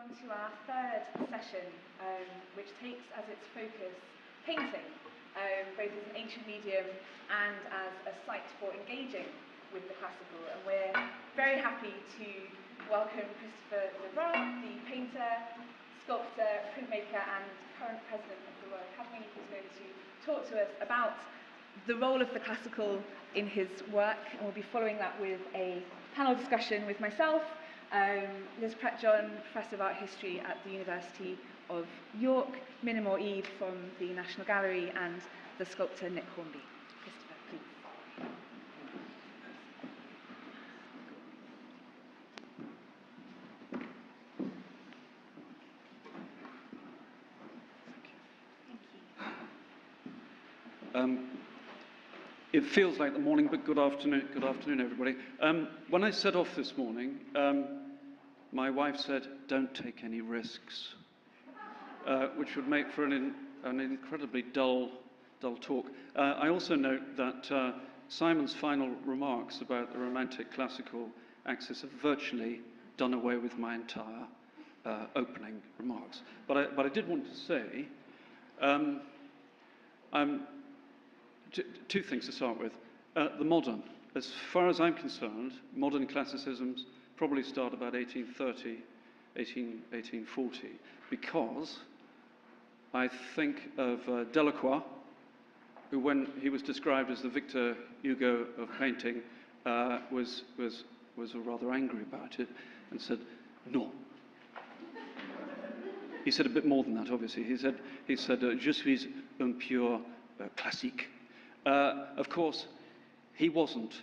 on to our third session, which takes as its focus painting, both as an ancient medium and as a site for engaging with the classical. And we're very happy to welcome Christopher Le Brun, the painter, sculptor, printmaker, and current president of the Royal Academy, who's going to talk to us about the role of the classical in his work. And we'll be following that with a panel discussion with myself, Liz Prettejohn, Professor of Art History at the University of York, Minna from the National Gallery, and the sculptor Nick Hornby. Christopher, please. Thank you. It feels like the morning, but good afternoon, everybody. When I set off this morning, my wife said, "Don't take any risks," which would make for an incredibly dull talk. I also note that Simon's final remarks about the romantic classical axis have virtually done away with my entire opening remarks. But I did want to say, two things to start with. The modern, as far as I'm concerned, modern classicisms probably start about 1830, 1840, because I think of Delacroix, who, when he was described as the Victor Hugo of painting, was rather angry about it and said, "No." He said a bit more than that, obviously. He said, "Je suis un pur classique." Of course, he wasn't.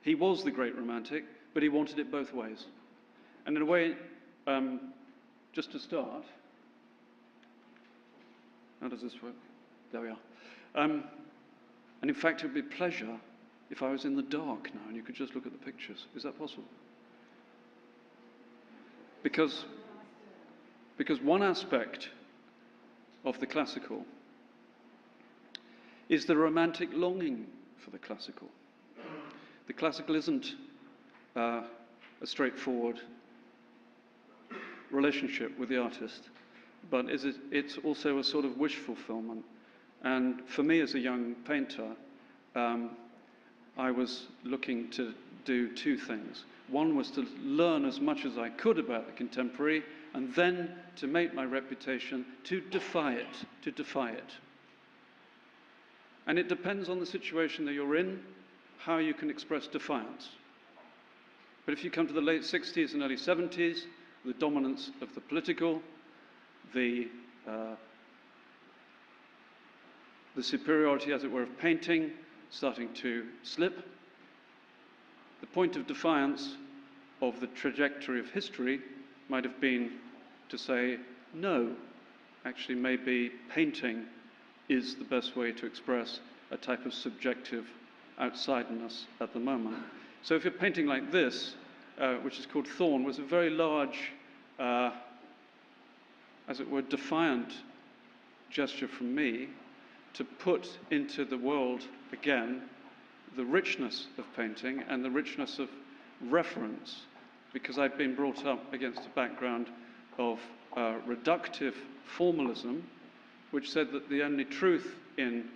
He was the great romantic, but he wanted it both ways. And in a way, just to start, how does this work? There we are. And in fact, it would be a pleasure if I was in the dark now and you could just look at the pictures. Is that possible? Because one aspect of the classical is the romantic longing for the classical. The classical isn't a straightforward relationship with the artist, but it's also a sort of wish fulfillment. And for me as a young painter, I was looking to do two things. One was to learn as much as I could about the contemporary, and then to make my reputation, to defy it. And it depends on the situation that you're in, how you can express defiance. But if you come to the late 60s and early 70s, the dominance of the political, the superiority, as it were, of painting starting to slip, the point of defiance of the trajectory of history might have been to say, no, actually maybe painting is the best way to express a type of subjective outsideness at the moment. So if you're painting like this, which is called Thorn, was a very large, as it were, defiant gesture from me to put into the world again the richness of painting and the richness of reference, because I've been brought up against a background of reductive formalism, which said that the only truth in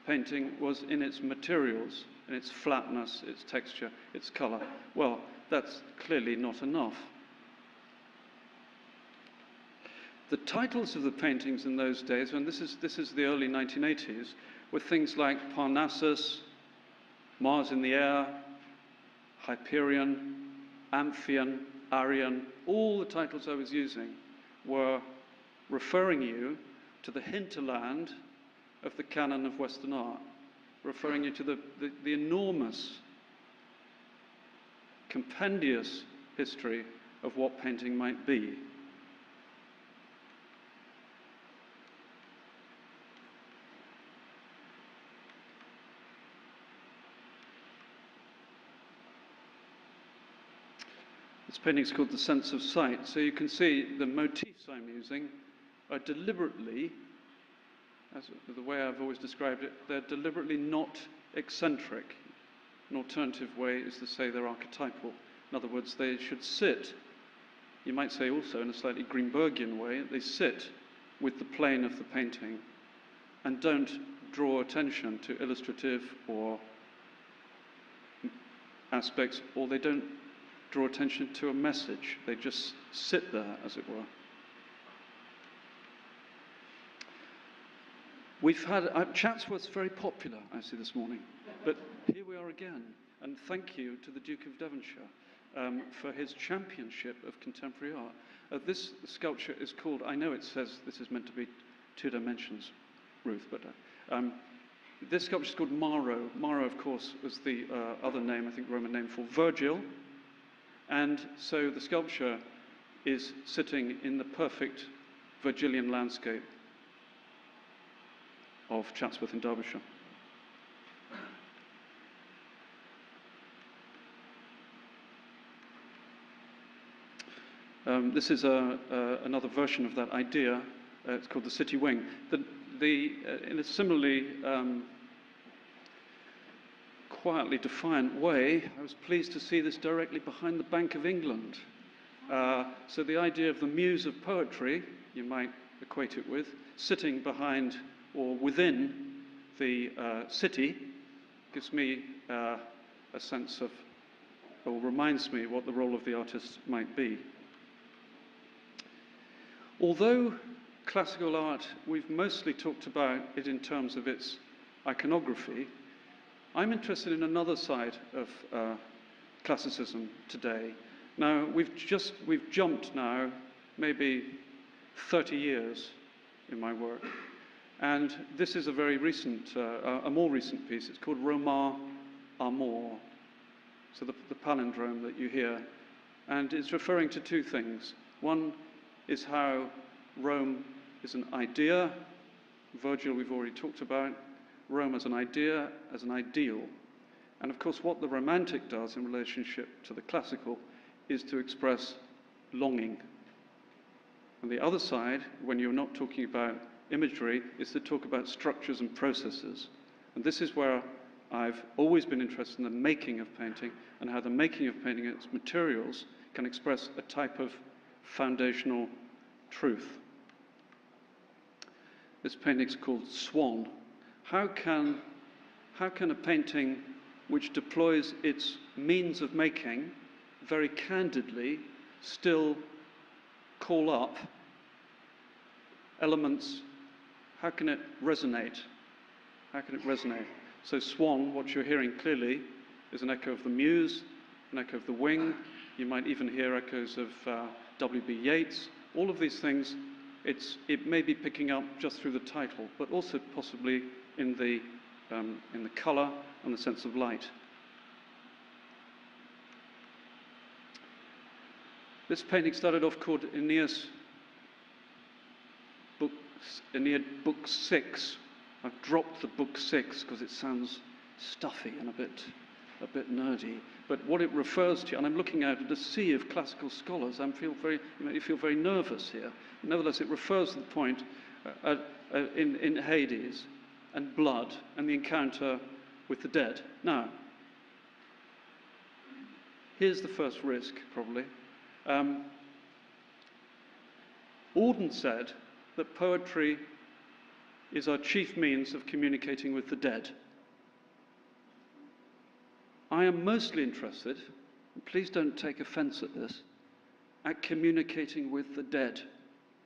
painting was in its materials, in its flatness, its texture, its color. Well, that's clearly not enough. The titles of the paintings in those days, and this is the early 1980s, were things like Parnassus, Mars in the Air, Hyperion, Amphion, Arion. All the titles I was using were referring you to the hinterland of the canon of Western art, referring you to the enormous, compendious history of what painting might be. This painting is called The Sense of Sight. So you can see the motifs I'm using are deliberately, as the way I've always described it, they're deliberately not eccentric. An alternative way is to say they're archetypal. In other words, they should sit you might say also in a slightly Greenbergian way, they sit with the plane of the painting and don't draw attention to illustrative or aspects, or they don't draw attention to a message. They just sit there, as it were. We've had, Chatsworth's very popular, I see this morning, but here we are again, and thank you to the Duke of Devonshire for his championship of contemporary art. This sculpture is called, I know it says this is meant to be 2 dimensions, Ruth, but this sculpture is called Maro. Maro, of course, was the other name, I think Roman name for Virgil, and so the sculpture is sitting in the perfect Virgilian landscape of Chatsworth in Derbyshire. This is another version of that idea. It's called the City Wing. In a similarly quietly defiant way, I was pleased to see this directly behind the Bank of England. So the idea of the muse of poetry, you might equate it with, sitting behind or within the city, gives me a sense of, or reminds me what the role of the artist might be. Although classical art, we've mostly talked about it in terms of its iconography, I'm interested in another side of classicism today. Now, we've jumped now maybe 30 years in my work. And this is a very recent, a more recent piece. It's called Roma Amor, so the palindrome that you hear. And it's referring to two things. One is how Rome is an idea. Virgil we've already talked about. Rome as an idea, as an ideal. And of course what the Romantic does in relationship to the classical is to express longing. And the other side, when you're not talking about imagery, is to talk about structures and processes. And this is where I've always been interested in the making of painting and how the making of painting and its materials can express a type of foundational truth. This painting is called Swan. How can a painting which deploys its means of making very candidly still call up elements? How can it resonate? How can it resonate? So Swan, what you're hearing clearly, is an echo of the Muse, an echo of the Wing. You might even hear echoes of W.B. Yeats. All of these things, it may be picking up just through the title, but also possibly in the colour and the sense of light. This painting started off called Aeneid Book 6. I've dropped the Book 6 because it sounds stuffy and a bit nerdy. But what it refers to, and I'm looking out at a sea of classical scholars, you feel very nervous here. Nevertheless, it refers to the point in Hades and blood and the encounter with the dead. Now, here's the first risk, probably. Auden said that poetry is our chief means of communicating with the dead. I am mostly interested, and please don't take offense at this, at communicating with the dead,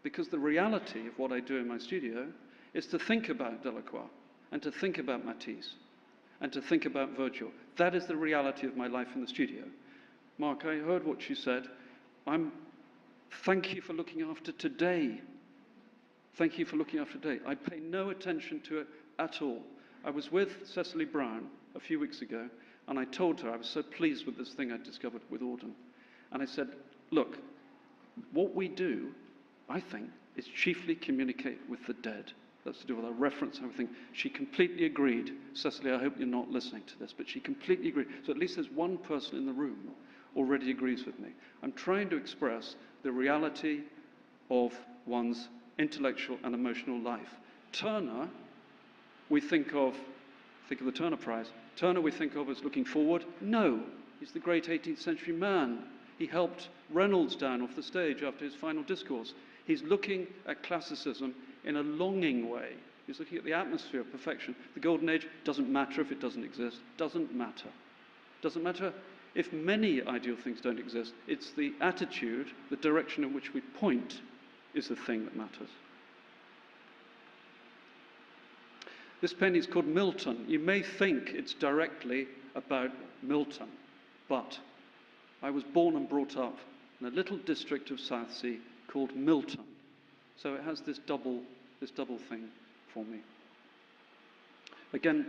because the reality of what I do in my studio is to think about Delacroix, and to think about Matisse, and to think about Virgil. That is the reality of my life in the studio. Mark, I heard what you said. Thank you for looking after today. Thank you for looking after today. I pay no attention to it at all. I was with Cecily Brown a few weeks ago, and I told her I was so pleased with this thing I discovered with Auden. And I said, look, what we do, I think, is chiefly communicate with the dead. That's to do with our reference and everything. She completely agreed. Cecily, I hope you're not listening to this, but she completely agreed. So at least there's one person in the room already agrees with me. I'm trying to express the reality of one's intellectual and emotional life. Turner, we think of the Turner Prize. Turner we think of as looking forward. No, he's the great 18th century man. He helped Reynolds down off the stage after his final discourse. He's looking at classicism in a longing way. He's looking at the atmosphere of perfection. The Golden Age doesn't matter if it doesn't exist. Doesn't matter. Doesn't matter if many ideal things don't exist. It's the attitude, the direction in which we point is the thing that matters. This painting is called Milton. You may think it's directly about Milton, but I was born and brought up in a little district of Southsea called Milton. So it has this double thing for me. Again,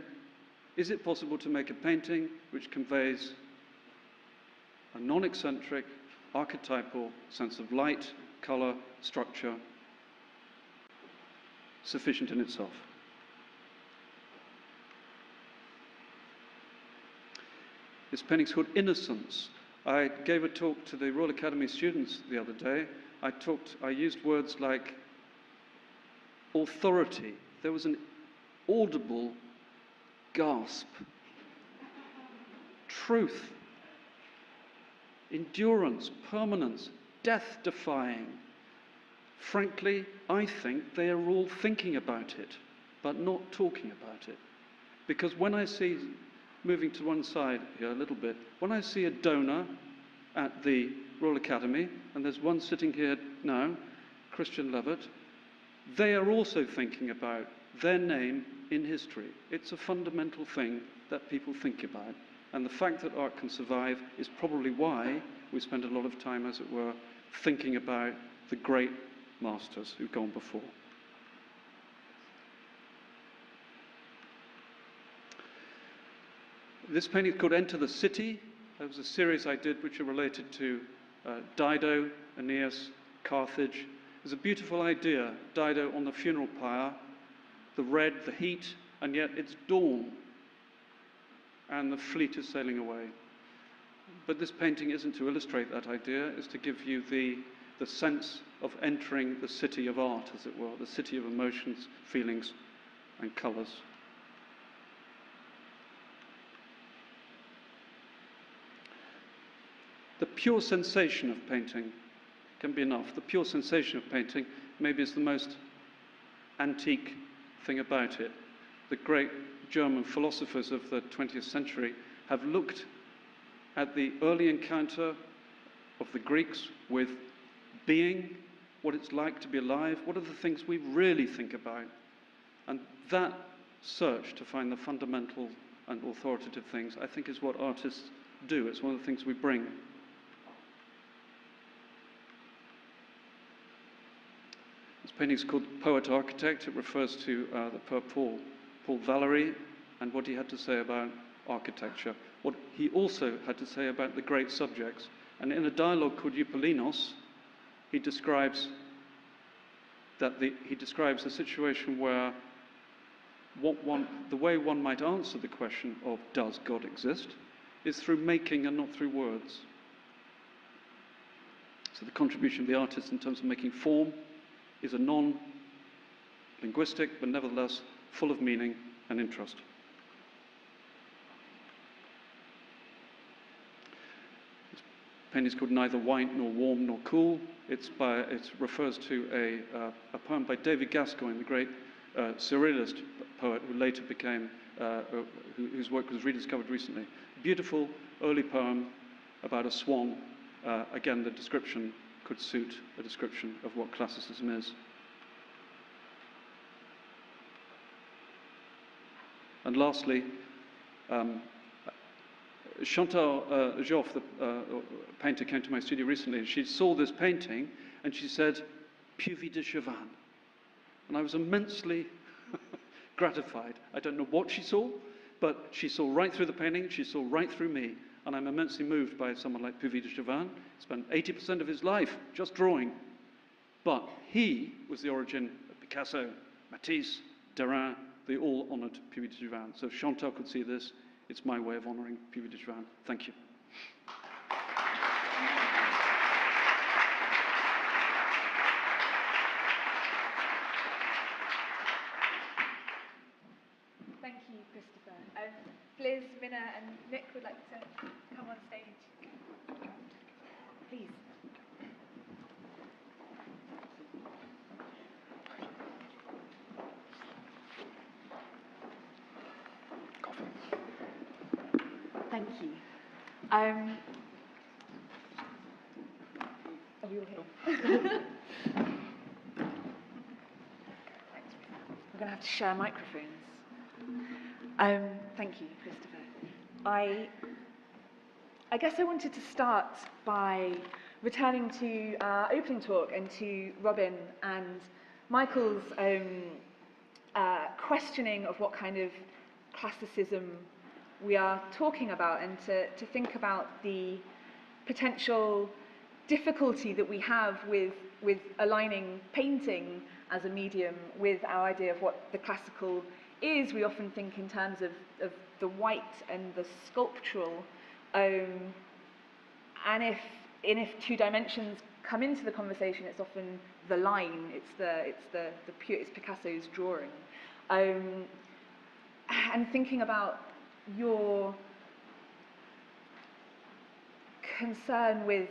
is it possible to make a painting which conveys a non-eccentric, archetypal sense of light, colour, structure, sufficient in itself? This painting is called Innocence. I gave a talk to the Royal Academy students the other day. I used words like authority. There was an audible gasp. Truth. Endurance, permanence, death-defying. Frankly, I think they are all thinking about it, but not talking about it. Because when I see, moving to one side here a little bit, when I see a donor at the Royal Academy, and there's one sitting here now, Christian Levitt, they are also thinking about their name in history. It's a fundamental thing that people think about. And the fact that art can survive is probably why we spend a lot of time, as it were, thinking about the great masters who've gone before. This painting is called Enter the City. There was a series I did which are related to Dido, Aeneas, Carthage. There's a beautiful idea, Dido on the funeral pyre, the red, the heat, and yet it's dawn, and the fleet is sailing away. But this painting isn't to illustrate that idea, it's to give you the sense of entering the city of art, as it were, the city of emotions, feelings, and colours. The pure sensation of painting can be enough. The pure sensation of painting maybe is the most antique thing about it. The great German philosophers of the 20th century have looked at the early encounter of the Greeks with being, what it's like to be alive, what are the things we really think about. And that search to find the fundamental and authoritative things, I think, is what artists do. It's one of the things we bring. This painting is called Poet Architect. It refers to the poet Paul Valéry and what he had to say about architecture, what he also had to say about the great subjects. And in a dialogue called Eupolinos, he describes a situation where the way one might answer the question of does God exist is through making and not through words. So the contribution of the artist in terms of making form is a non-linguistic, but nevertheless full of meaning and interest. This painting is called Neither White Nor Warm Nor Cool. It refers to a poem by David Gascoigne, the great surrealist poet who later became, whose work was rediscovered recently. Beautiful early poem about a swan. Again, the description could suit a description of what classicism is. And lastly, Chantal Joffre, the painter, came to my studio recently, and she saw this painting, and she said, Puvis de Chavannes. And I was immensely gratified. I don't know what she saw, but she saw right through the painting, she saw right through me. And I'm immensely moved by someone like Puvis de Chavannes. He spent 80% of his life just drawing. But he was the origin of Picasso, Matisse, Derain. They all honoured Puvis de Chavannes. So if Chantal could see this, it's my way of honouring Puvis de Chavannes. Thank you. Thank you, Christopher. Liz, Minna and Nick would like to come on stage. please. Thank you. Are we all here? We're going to have to share microphones. Thank you, Christopher. I guess I wanted to start by returning to our opening talk and to Robin and Michael's questioning of what kind of classicism we are talking about, and to think about the potential difficulty that we have with aligning painting as a medium with our idea of what the classical is. We often think in terms of the white and the sculptural, and if two dimensions come into the conversation, it's often the line, it's Picasso's drawing, and thinking about your concern with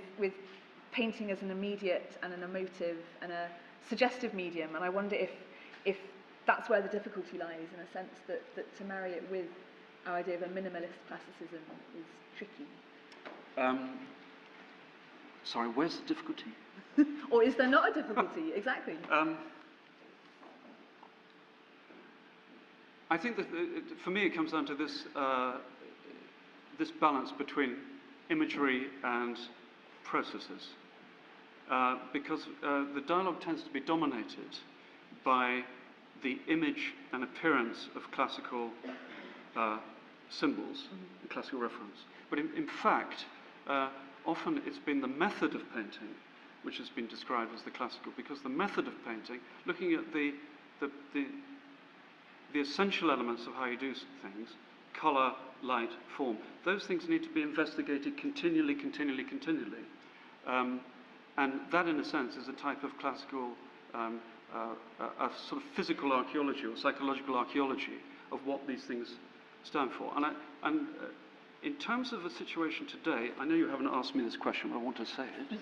painting as an immediate and an emotive and a suggestive medium, and I wonder if that's where the difficulty lies, in a sense that to marry it with our idea of a minimalist classicism is tricky. Sorry, where's the difficulty? Or is there not a difficulty? Exactly. I think that for me it comes down to this this balance between imagery and processes, because the dialogue tends to be dominated by the image and appearance of classical symbols, and classical reference. But in fact, often it's been the method of painting which has been described as the classical, because the method of painting, looking at the essential elements of how you do things, colour, light, form, those things need to be investigated continually. And that, in a sense, is a type of classical, a sort of physical archaeology or psychological archaeology of what these things stand for. And in terms of the situation today, I know you haven't asked me this question, but I want to say it.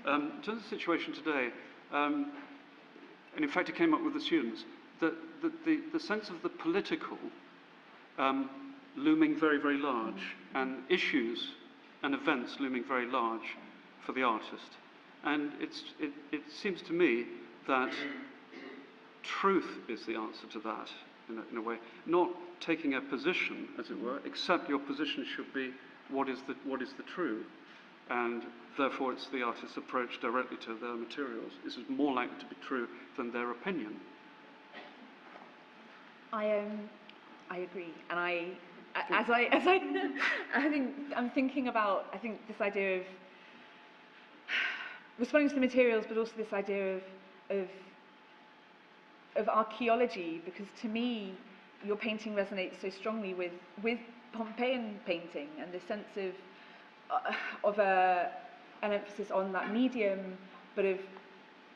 In terms of the situation today, and in fact it came up with the students, the sense of the political looming very large, and issues and events looming very large for the artist. And it seems to me that truth is the answer to that, in a way. Not taking a position, as it were, except your position should be what is the true. And therefore it's the artist's approach directly to their materials. This is more likely to be true than their opinion. I agree, and I'm thinking about this idea of responding to the materials, but also this idea of archaeology, because to me your painting resonates so strongly with Pompeian painting, and the sense of an emphasis on that medium, but of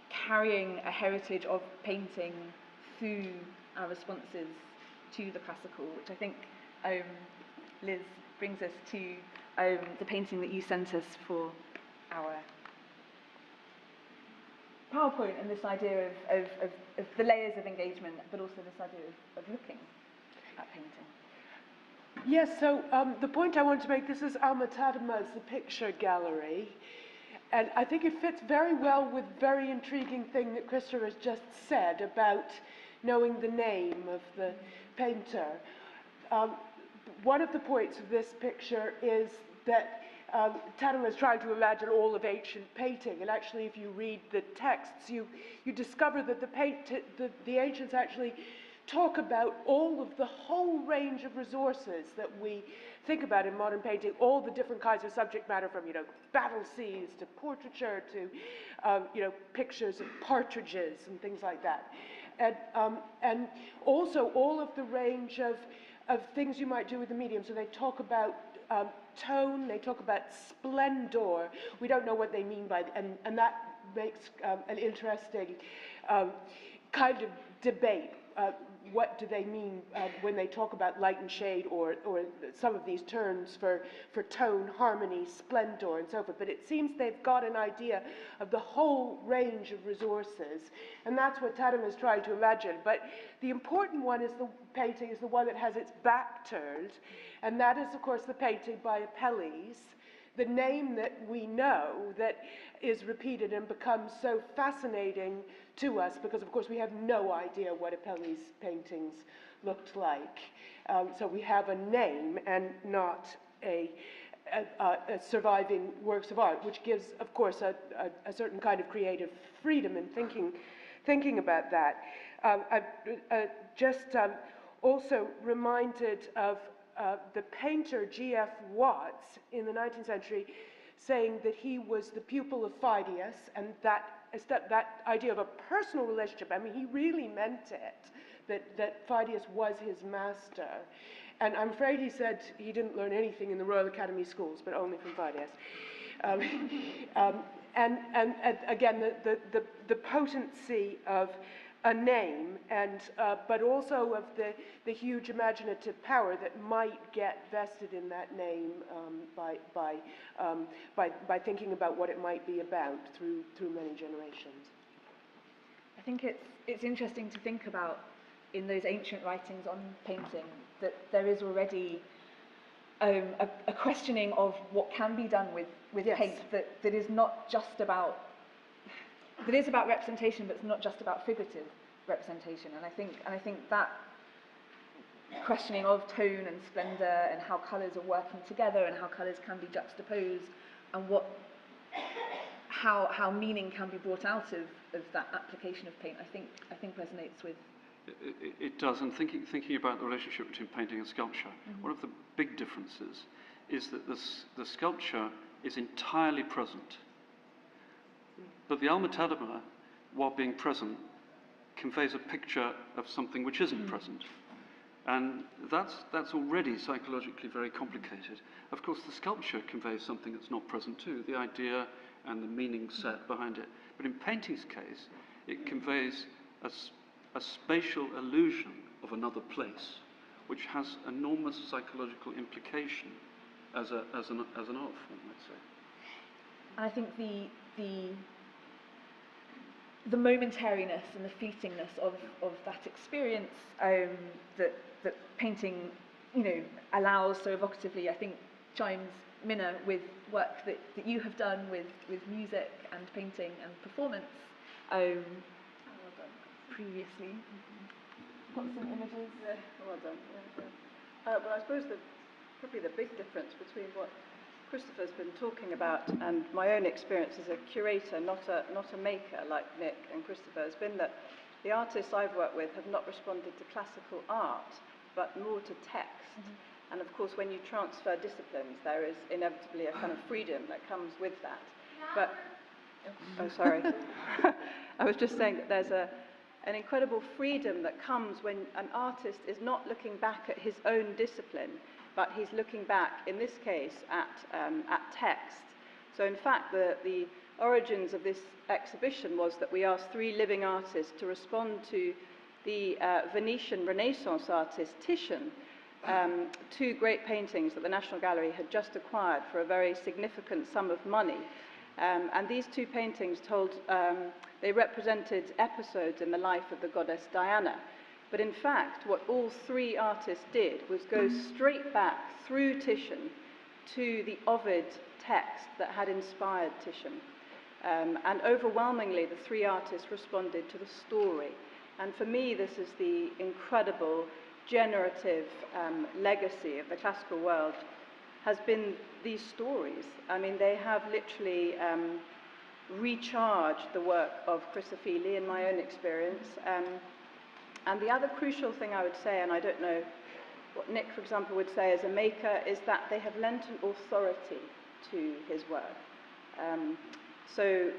carrying a heritage of painting through our responses to the classical, which I think, Liz, brings us to the painting that you sent us for our PowerPoint, and this idea of the layers of engagement, but also this idea of looking at painting. Yes, so the point I want to make, this is Alma Tadema's The Picture Gallery, and I think it fits very well with very intriguing thing that Christopher has just said about knowing the name of the painter. One of the points of this picture is that Tadema is trying to imagine all of ancient painting, and actually if you read the texts, you discover that the ancients actually talk about all of the whole range of resources that we think about in modern painting, all the different kinds of subject matter, from battle scenes to portraiture to pictures of partridges and things like that, and also all of the range of things you might do with the medium. So they talk about tone, they talk about splendor. We don't know what they mean by, and that makes an interesting kind of debate. what do they mean when they talk about light and shade, or some of these terms for tone, harmony, splendor, and so forth. But it seems they've got an idea of the whole range of resources, and that's what Tatum is trying to imagine. But the important one is the painting is the one that has its back turned, and that is, of course, the painting by Apelles, the name that we know that is repeated and becomes so fascinating to us because, of course, we have no idea what Apelles' paintings looked like. So we have a name and not a surviving works of art, which gives, of course, a certain kind of creative freedom in thinking about that. I've just also reminded of the painter G.F. Watts in the 19th century saying that he was the pupil of Phidias, and that idea of a personal relationship, I mean, he really meant it, that Phidias was his master. And I'm afraid he said he didn't learn anything in the Royal Academy schools, but only from Phidias. And again, the potency of a name, and but also of the huge imaginative power that might get vested in that name by thinking about what it might be about through many generations. I think it's interesting to think about in those ancient writings on painting that there is already a questioning of what can be done with Yes. paint that is not just about. That is about representation, but it's not just about figurative representation. And I think that questioning of tone and splendor and how colours are working together and how colours can be juxtaposed and how meaning can be brought out of that application of paint, I think resonates with. It does, and thinking about the relationship between painting and sculpture, one of the big differences is that the sculpture is entirely present. But the alma tadema, while being present, conveys a picture of something which isn't present. And that's already psychologically very complicated. Of course, the sculpture conveys something that's not present too, the idea and the meaning set behind it. But in painting's case, it conveys a spatial illusion of another place, which has enormous psychological implication as an art form, let's say. And I think the momentariness and the fleetingness of that experience that painting, allows so evocatively, I think chimes, Minna, with work that you have done with music and painting and performance previously. Got some images. Yeah, well done. Yeah. Well, I suppose probably the big difference between what Christopher's been talking about and my own experience as a curator, not a maker like Nick and Christopher, has been that the artists I've worked with have not responded to classical art, but more to text. Mm-hmm. And of course, when you transfer disciplines, there is inevitably a kind of freedom that comes with that. But, oh, sorry. I was just saying that there's an incredible freedom that comes when an artist is not looking back at his own discipline, but he's looking back, in this case, at text. So in fact, the origins of this exhibition was that we asked 3 living artists to respond to the Venetian Renaissance artist Titian, 2 great paintings that the National Gallery had just acquired for a very significant sum of money. And these 2 paintings they represented episodes in the life of the goddess Diana. But in fact, what all 3 artists did was go straight back through Titian to the Ovid text that had inspired Titian. And overwhelmingly, the 3 artists responded to the story. And for me, this is the incredible generative legacy of the classical world, has been these stories. I mean, they have literally recharged the work of Christopher Le in my own experience. And the other crucial thing I would say, and I don't know what Nick, for example, would say as a maker, is that they have lent an authority to his work. So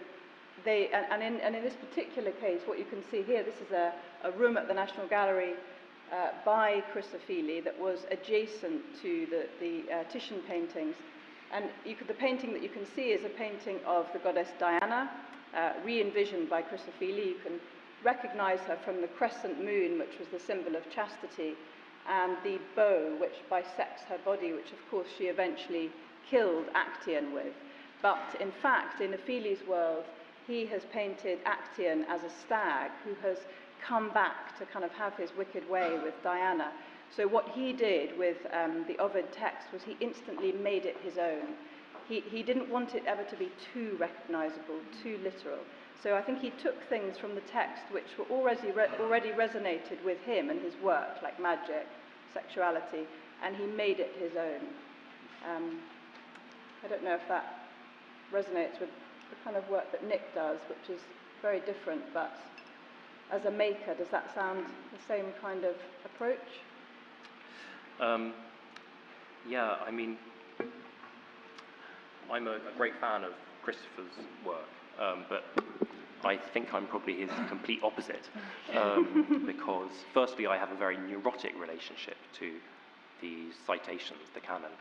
they, and in this particular case, what you can see here, this is a room at the National Gallery by Christopher Le that was adjacent to the Titian paintings. And the painting that you can see is a painting of the goddess Diana, re-envisioned by Christopher Le. You can recognize her from the crescent moon, which was the symbol of chastity, and the bow, which bisects her body, which of course she eventually killed Actaeon with. But in fact, in Ophelia's world, he has painted Actaeon as a stag who has come back to kind of have his wicked way with Diana. So what he did with the Ovid text was he instantly made it his own. He didn't want it ever to be too recognizable, too literal. So I think he took things from the text which were already resonated with him and his work, like magic, sexuality, and he made it his own. I don't know if that resonates with the kind of work that Nick does, which is very different, but as a maker, does that sound the same kind of approach? Yeah, I mean, I'm a great fan of Christopher's work, but I think I'm probably his complete opposite, because firstly I have a very neurotic relationship to the citations, the canon,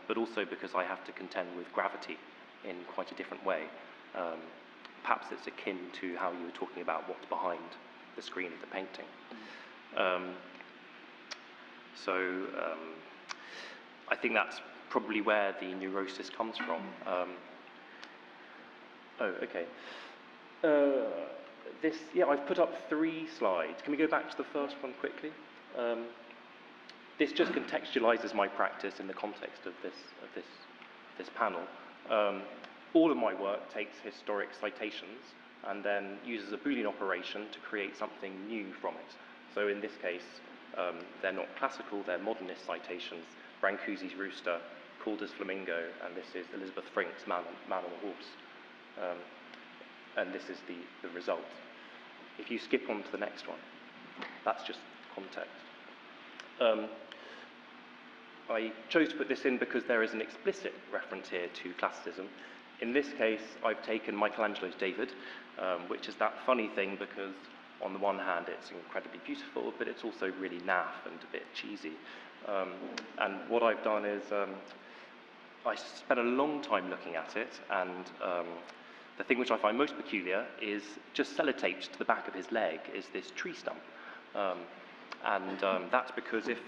but also because I have to contend with gravity in quite a different way. Perhaps it's akin to how you were talking about what's behind the screen of the painting. I think that's probably where the neurosis comes from. I've put up 3 slides. Can we go back to the first one quickly? This just contextualizes my practice in the context of this panel. All of my work takes historic citations and then uses a Boolean operation to create something new from it. So in this case, they're not classical, they're modernist citations. Brancusi's rooster, Calder's flamingo, and this is Elizabeth Frink's man on a horse. And this is the result. If you skip on to the next one, that's just context. I chose to put this in because there is an explicit reference here to classicism. In this case, I've taken Michelangelo's David, which is that funny thing because on the one hand it's incredibly beautiful, but it's also really naff and a bit cheesy. And what I've done is I spent a long time looking at it, and the thing which I find most peculiar is just sellotaped to the back of his leg is this tree stump. That's because if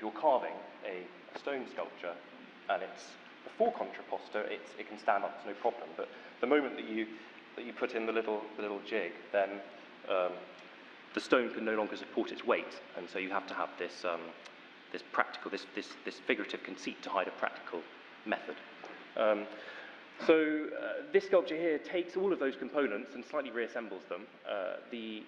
you're carving a stone sculpture and it's before contrapposto, it can stand up, it's no problem. But the moment that you put in the little jig, then the stone can no longer support its weight, and so you have to have this figurative conceit to hide a practical method. This sculpture here takes all of those components and slightly reassembles them. The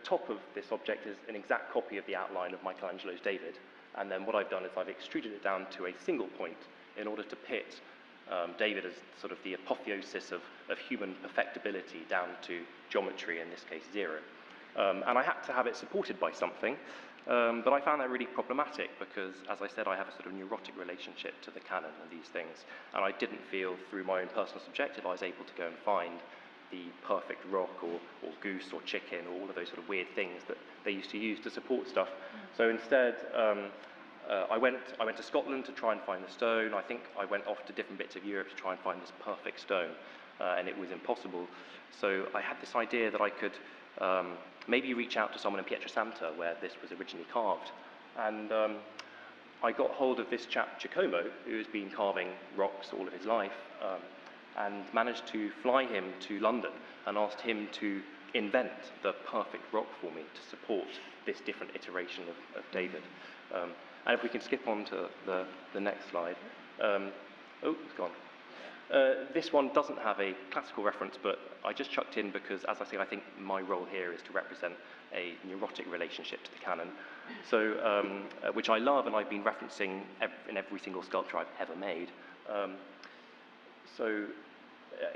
top of this object is an exact copy of the outline of Michelangelo's David, and then what I've done is I've extruded it down to a single point in order to pit David as sort of the apotheosis of human perfectibility down to geometry, in this case 0. And I had to have it supported by something, but I found that really problematic because, as I said, I have a sort of neurotic relationship to the canon and these things, and I didn't feel through my own personal subjective I was able to go and find the perfect rock or goose or chicken or all of those sort of weird things that they used to use to support stuff. So instead, I went to Scotland to try and find the stone. I think I went off to different bits of Europe to try and find this perfect stone, and it was impossible. So I had this idea that I could maybe reach out to someone in Pietrasanta where this was originally carved. And I got hold of this chap, Giacomo, who has been carving rocks all of his life, and managed to fly him to London and asked him to invent the perfect rock for me to support this different iteration of David. And if we can skip on to the next slide. It's gone. This one doesn't have a classical reference, but I just chucked in because, as I say, I think my role here is to represent a neurotic relationship to the canon, so which I love and I've been referencing in every single sculpture I've ever made.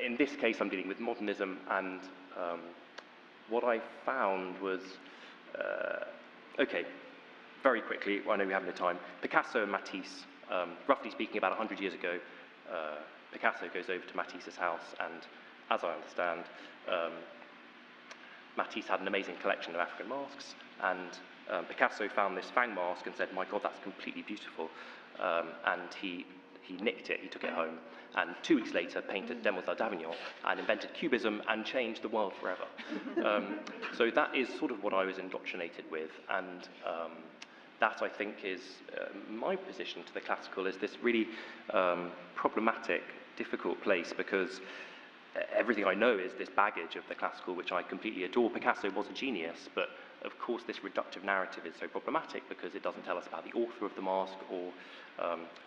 In this case, I'm dealing with modernism, and what I found was, very quickly, I know we have no time, Picasso and Matisse, roughly speaking about 100 years ago, Picasso goes over to Matisse's house, and as I understand, Matisse had an amazing collection of African masks, and Picasso found this fang mask and said, "My God, that's completely beautiful," and he he nicked it, he took it home, and 2 weeks later painted Demoiselle d'Avignon and invented Cubism and changed the world forever. So that is sort of what I was indoctrinated with, and that, I think, is my position to the classical, is this really problematic, difficult place, because everything I know is this baggage of the classical, which I completely adore. Picasso was a genius, but of course this reductive narrative is so problematic because it doesn't tell us about the author of the mask or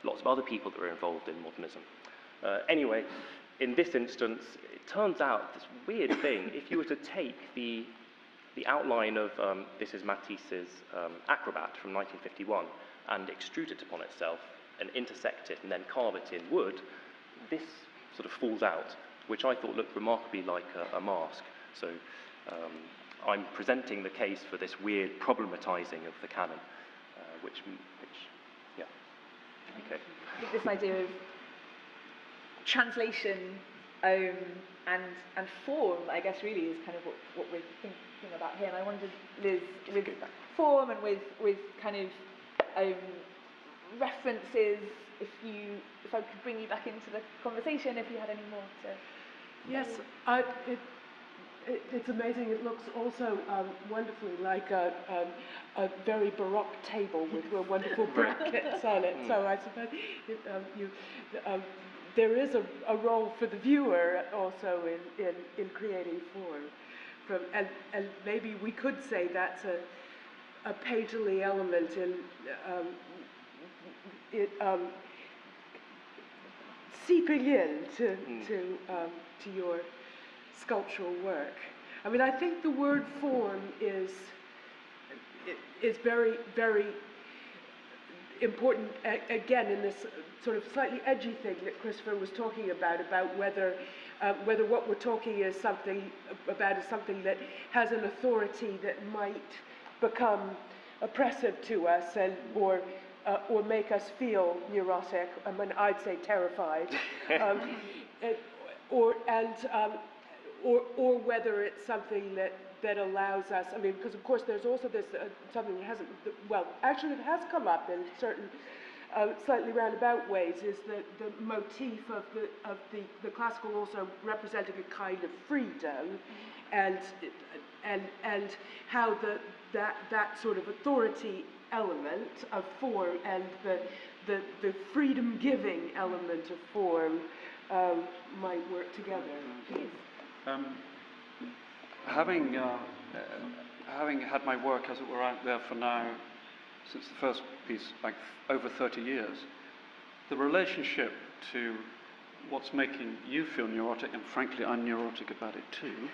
lots of other people that are involved in modernism. Anyway, in this instance, it turns out this weird thing, if you were to take the outline of, this is Matisse's Acrobat from 1951, and extrude it upon itself and intersect it and then carve it in wood, this sort of falls out, which I thought looked remarkably like a mask. So I'm presenting the case for this weird problematizing of the canon, which yeah, okay. This idea of translation and form, I guess, really is kind of what we're thinking about here. And I wondered, Liz, with form and with kind of references, if I could bring you back into the conversation, if you had any more to... Yes, it's amazing. It looks also wonderfully like a very Baroque table with wonderful brackets on it. So I suppose there is a role for the viewer also in creating form. And maybe we could say that's a painterly element in seeping in to your sculptural work. I mean, I think the word form is very, very important, again, in this sort of slightly edgy thing that Christopher was talking about whether what we're talking is something that has an authority that might become oppressive to us or make us feel neurotic. I mean, I'd say terrified, or whether it's something that allows us. I mean, because of course there's also this something that hasn't. Well, actually, it has come up in certain slightly roundabout ways. Is the motif of the classical also representing a kind of freedom, and how that sort of authority element of form and the freedom-giving element of form might work together. Having had my work, as it were, out there for now, since the first piece, like over 30 years, the relationship to what's making you feel neurotic, and frankly I'm neurotic about it too,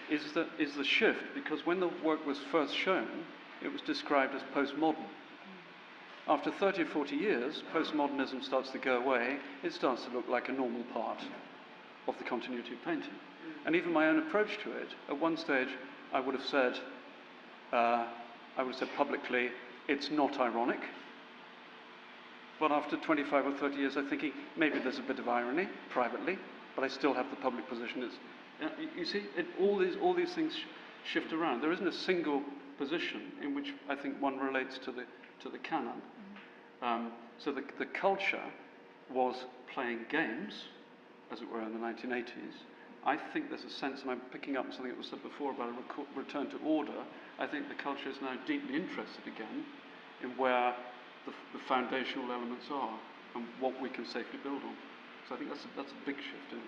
is the shift, because when the work was first shown, it was described as postmodern. After 30 or 40 years, postmodernism starts to go away. It starts to look like a normal part of the continuity of painting. And even my own approach to it, at one stage, I would have said publicly, it's not ironic. But after 25 or 30 years, I'm thinking, maybe there's a bit of irony, privately, but I still have the public position. You see, all these things shift around. There isn't a single position in which I think one relates to the canon. So the culture was playing games, as it were, in the 1980s. I think there's a sense, and I'm picking up something that was said before about a return to order. I think the culture is now deeply interested again in where the foundational elements are and what we can safely build on. So I think that's a big shift in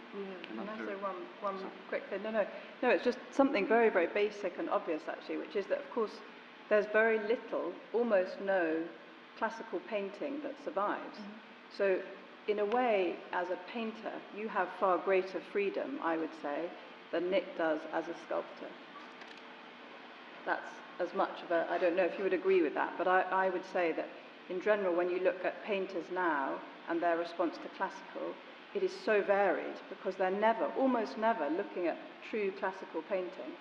that period. And also one quick thing. No, it's just something very, very basic and obvious, actually, which is that, of course, there's very little, almost no, classical painting that survives. So in a way, as a painter, you have far greater freedom, I would say, than Nick does as a sculptor. That's as much of a, I don't know if you would agree with that, but I would say that in general, when you look at painters now and their response to classical, it is so varied because they're almost never looking at true classical painting.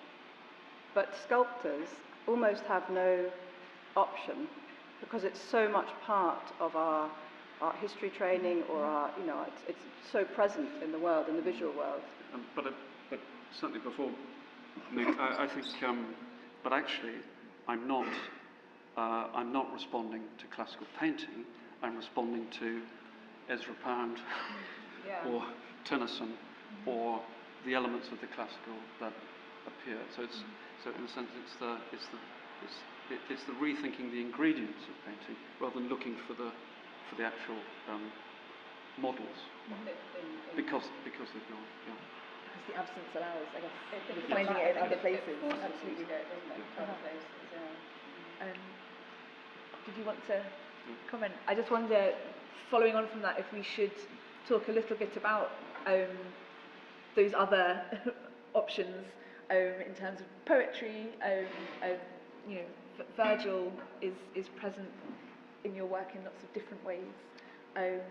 But sculptors almost have no option because it's so much part of our art history training, or our, it's so present in the world, in the visual world. But certainly before, Nick, I think, but actually, I'm not responding to classical painting. I'm responding to Ezra Pound Yeah. or Tennyson or the elements of the classical that appear. So it's so in a sense it's the rethinking the ingredients of painting rather than looking for the actual models because they've gone. Yeah. Because the absence allows, I guess, It finding it in other places. It forces you to Absolutely. go in other places, yeah. Did you want to comment? I just wonder, following on from that, if we should talk a little bit about those other options in terms of poetry. You know, Virgil is present in your work in lots of different ways, and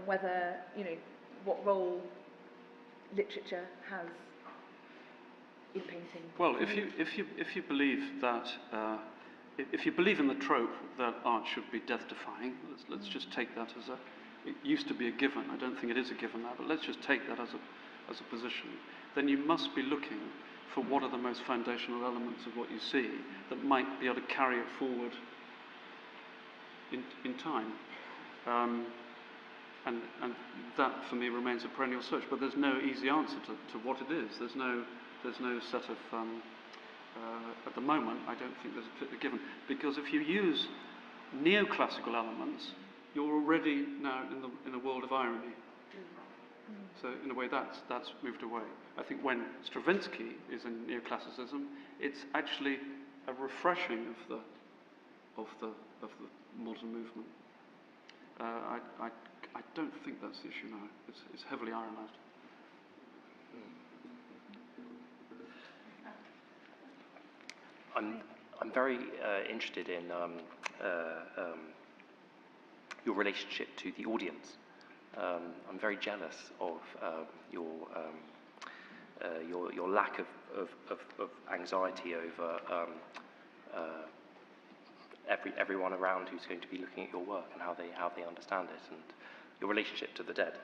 whether, you know, what role literature has in painting. Well, if you believe that, if you believe in the trope that art should be death-defying, let's just take that as it used to be a given. I don't think it is a given now, but let's just take that as a position. Then you must be looking for what are the most foundational elements of what you see that might be able to carry it forward in time. And that for me remains a perennial search. But there's no easy answer to what it is. There's no set of at the moment. I don't think there's a given, because if you use neoclassical elements, you're already now in a world of irony. So in a way, that's moved away. I think when Stravinsky is in neoclassicism, it's actually a refreshing of the modern movement. I don't think that's the issue now. It's heavily ironized. I'm very interested in your relationship to the audience. I'm very jealous of your lack of anxiety over everyone around who's going to be looking at your work and how they understand it, and your relationship to the dead.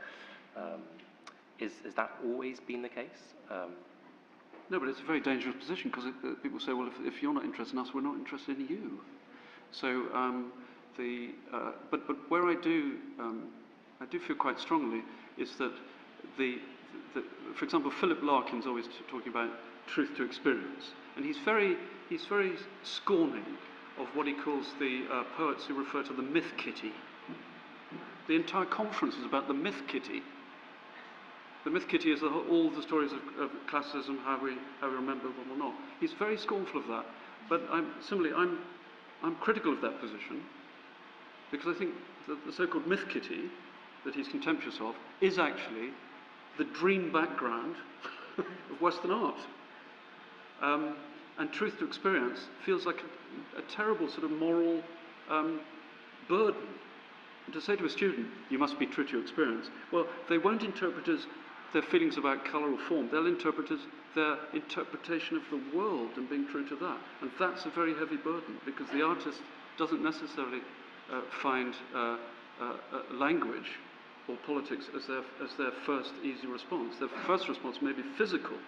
Has that always been the case? No, but it's a very dangerous position, because people say, well, if you're not interested in us, we're not interested in you. So but where I do feel quite strongly is that for example, Philip Larkin's always talking about truth to experience, and he's very scorning of what he calls the poets who refer to the myth kitty. The entire conference is about the myth kitty. The myth kitty is all the stories of classicism, how we remember them or not. He's very scornful of that, but I'm critical of that position, because I think the so-called myth kitty that he's contemptuous of is actually the dream background of Western art. And truth to experience feels like a terrible sort of moral burden. And to say to a student, you must be true to your experience, well, they won't interpret as their feelings about colour or form. They'll interpret as their interpretation of the world and being true to that. And that's a very heavy burden, because the artist doesn't necessarily find language or politics as their first easy response. Their first response may be physical,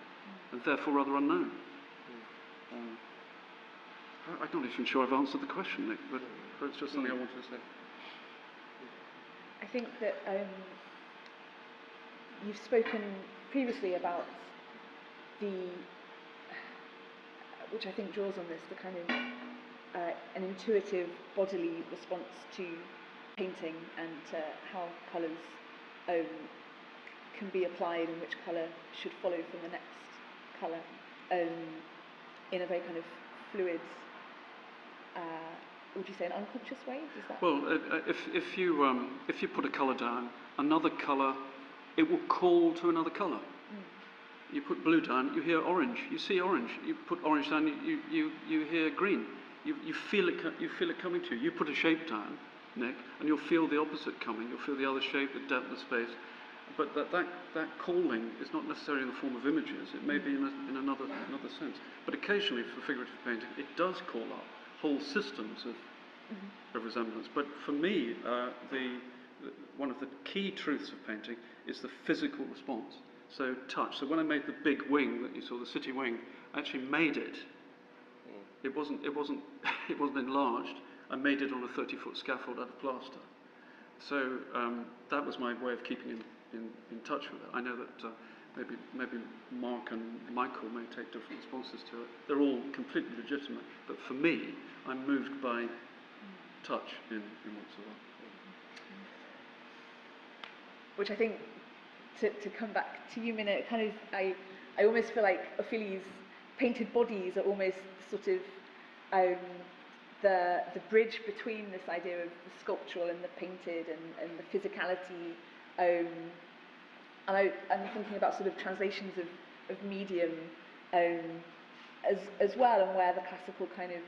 and therefore rather unknown. I'm not even sure I've answered the question, Nick, but it's just something I wanted to say. I think that you've spoken previously about which I think draws on this, the kind of an intuitive bodily response to painting, and how colours can be applied, and which colour should follow from the next colour in a very kind of fluid, would you say an unconscious way? Is that? Well, if you put a colour down, another colour, it will call to another colour. You put blue down, you hear orange. You see orange. You put orange down, you hear green. You feel it coming to you. You put a shape down, Nick, and you'll feel the opposite coming. You'll feel the other shape, the depth, the space. But that calling is not necessarily in the form of images. It may be in another sense. But occasionally, for figurative painting, it does call up whole systems of resemblance. But for me, one of the key truths of painting is the physical response. So touch. So when I made the big wing that you saw, the city wing, I actually made it. It wasn't enlarged. I made it on a 30-foot scaffold out of plaster. So that was my way of keeping in touch with it. I know that maybe Mark and Michael may take different responses to it. They're all completely legitimate, but for me, I'm moved by touch in what's the work. Which I think, to come back to you, Minna, kind of, I almost feel like Ophelia's painted bodies are almost sort of the bridge between this idea of the sculptural and the painted and the physicality. And I'm thinking about sort of translations of medium as well, and where the classical kind of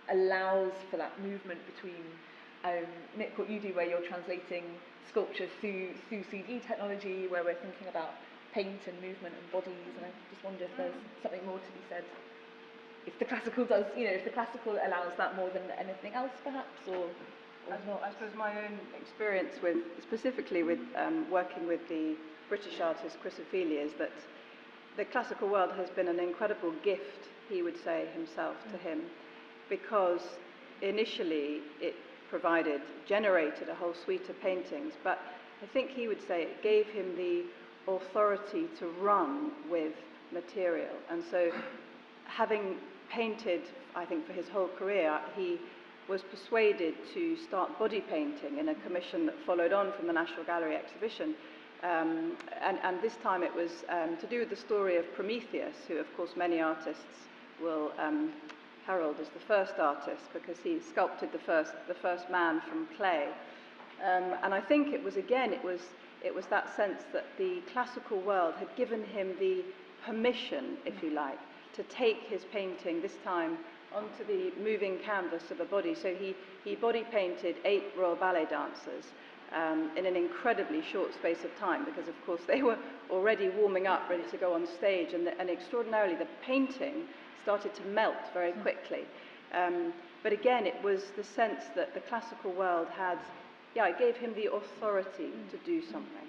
allows for that movement between, Nick, what you do, where you're translating sculpture through 3D technology, where we're thinking about paint and movement and bodies, and I just wonder if there's something more to be said. If the classical does, if the classical allows that more than anything else, perhaps, or not. I suppose my own experience specifically with working with the British artist Chris Ophelia is that the classical world has been an incredible gift, he would say himself, to him, because initially it generated a whole suite of paintings, but I think he would say it gave him the authority to run with material. And so, having painted, I think, for his whole career, he was persuaded to start body painting in a commission that followed on from the National Gallery exhibition. And this time it was to do with the story of Prometheus, who, of course, many artists will herald as the first artist because he sculpted the first man from clay. And I think it was that sense that the classical world had given him the permission, if you like, to take his painting, this time, onto the moving canvas of a body. So he body painted 8 Royal Ballet dancers in an incredibly short space of time, because, of course, they were already warming up, ready to go on stage, and extraordinarily, the painting started to melt very quickly. But again, it was the sense that the classical world it gave him the authority to do something.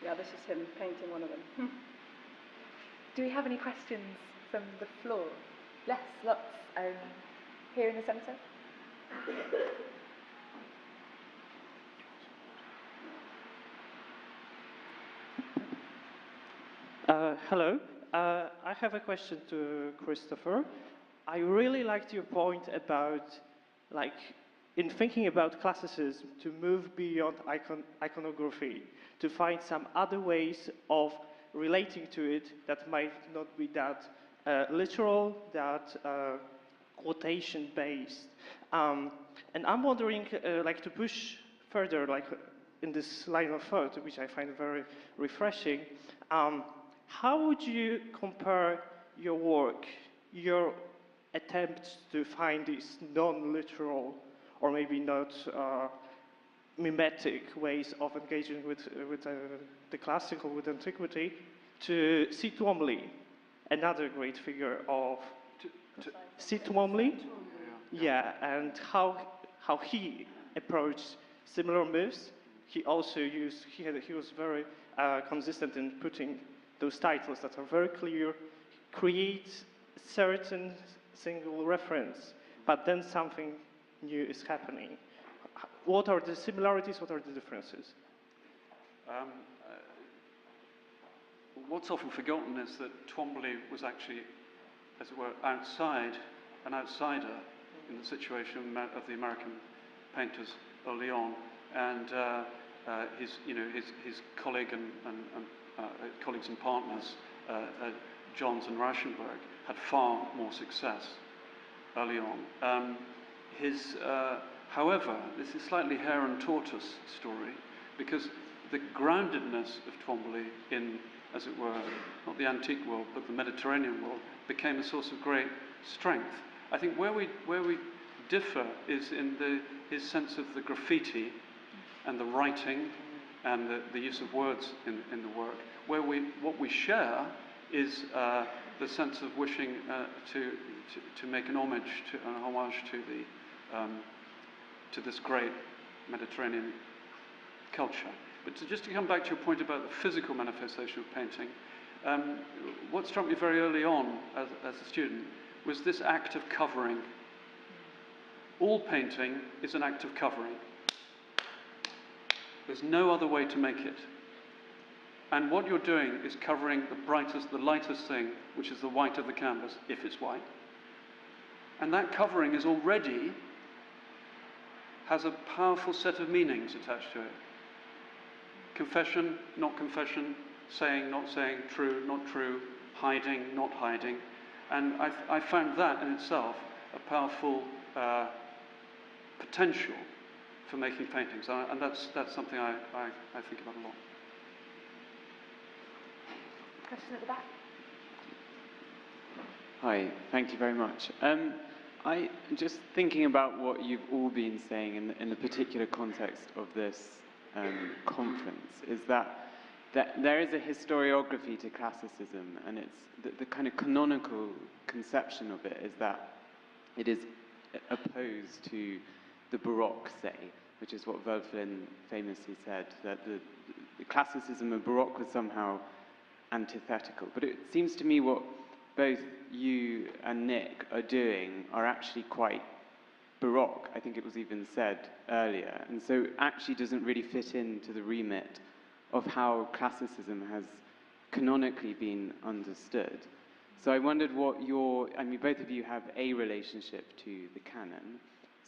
Yeah, this is him painting one of them. Do we have any questions from the floor? Yes, lots. Here in the centre. Hello. I have a question to Christopher. I really liked your point about, in thinking about classicism, to move beyond iconography, to find some other ways of relating to it that might not be that literal, that quotation-based. And I'm wondering, to push further, in this line of thought, which I find very refreshing, how would you compare your work, your attempts to find these non-literal or maybe not mimetic ways of engaging with the classical, with antiquity, to C. Twomley, another great figure of C. Twomley? Yeah, and how he approached similar myths. He also he was very consistent in putting those titles that are very clear, create certain single reference, but then something new is happening. What are the similarities? What are the differences? What's often forgotten is that Twombly was actually, as it were, an outsider in the situation of the American painters early on, and his colleague and colleagues and partners, Johns and Rauschenberg, had far more success early on. However, this is slightly hare and tortoise story, because the groundedness of Twombly in, as it were, not the antique world, but the Mediterranean world, became a source of great strength. I think where we differ is in his sense of the graffiti and the writing and the use of words in the work. What we share is the sense of wishing to make an homage to this great Mediterranean culture. But just to come back to your point about the physical manifestation of painting, what struck me very early on as a student was this act of covering. All painting is an act of covering. There's no other way to make it. And what you're doing is covering the brightest, the lightest thing, which is the white of the canvas, if it's white. And that covering is already has a powerful set of meanings attached to it. Confession, not confession, saying, not saying, true, not true, hiding, not hiding. And I found that in itself a powerful potential for making paintings. And that's something I think about a lot. Question at the back. Hi, thank you very much. I just thinking about what you've all been saying in the particular context of this conference is that there is a historiography to classicism, and it's the kind of canonical conception of it is that it is opposed to the Baroque, say, which is what Wölfflin famously said, that the classicism of Baroque was somehow antithetical. But it seems to me what both you and Nick are doing are actually quite Baroque. I think it was even said earlier. And so actually doesn't really fit into the remit of how classicism has canonically been understood. So I wondered what both of you have a relationship to the canon.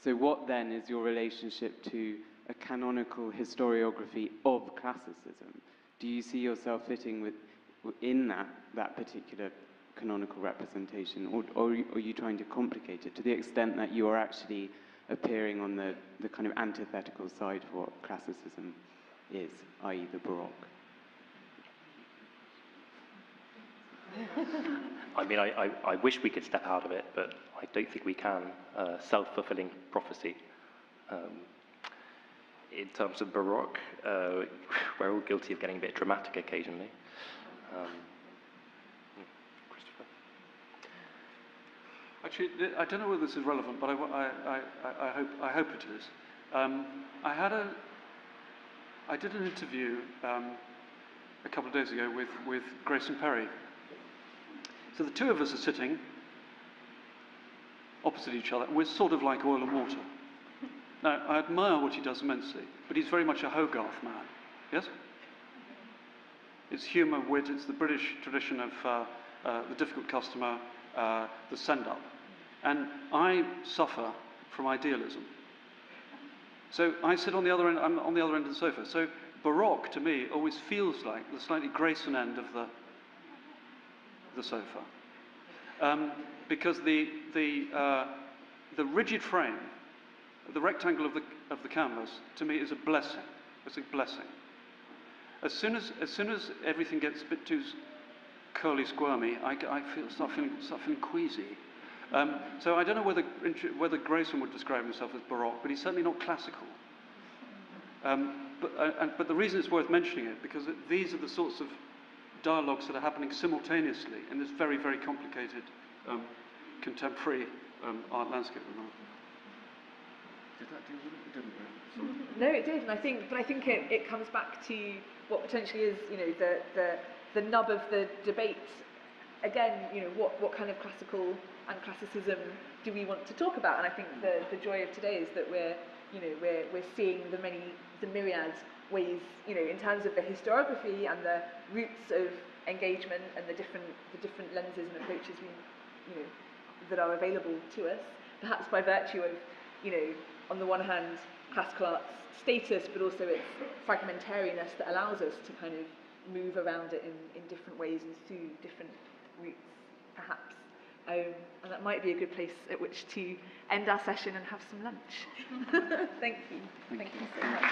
So what then is your relationship to a canonical historiography of classicism? Do you see yourself fitting in that particular canonical representation, or are you trying to complicate it to the extent that you are actually appearing on the kind of antithetical side of what classicism is, i.e. the Baroque? I mean, I wish we could step out of it, but I don't think we can. Self-fulfilling prophecy. In terms of Baroque, we're all guilty of getting a bit dramatic occasionally. Christopher? Actually, I don't know whether this is relevant, but I hope it is. I did an interview a couple of days ago with Grayson Perry. So the two of us are sitting opposite each other, and we're sort of like oil and water. Now, I admire what he does immensely, but he's very much a Hogarth man, yes? It's humour, wit, it's the British tradition of the difficult customer, the send-up. And I suffer from idealism. So I sit on the other end, I'm on the other end of the sofa. So Baroque, to me, always feels like the slightly Grayson end of the sofa. Because the rigid frame, the rectangle of the canvas, to me is a blessing. It's a blessing. As soon as everything gets a bit too curly, squirmy, I start feeling queasy. So I don't know whether Grayson would describe himself as Baroque, but he's certainly not classical. But the reason it's worth mentioning it because these are the sorts of dialogues that are happening simultaneously in this very, very complicated contemporary art landscape. Did that deal with it? It didn't. No, it did, and I think it comes back to what potentially is, the nub of the debate. Again, what kind of classical and classicism do we want to talk about? And I think the joy of today is that we're seeing the myriad ways, in terms of the historiography and the routes of engagement and the different lenses and approaches that are available to us, perhaps by virtue of, on the one hand, classical art's status, but also its fragmentariness that allows us to kind of move around it in different ways and through different routes, perhaps. And that might be a good place at which to end our session and have some lunch. Thank you. Thank you so much.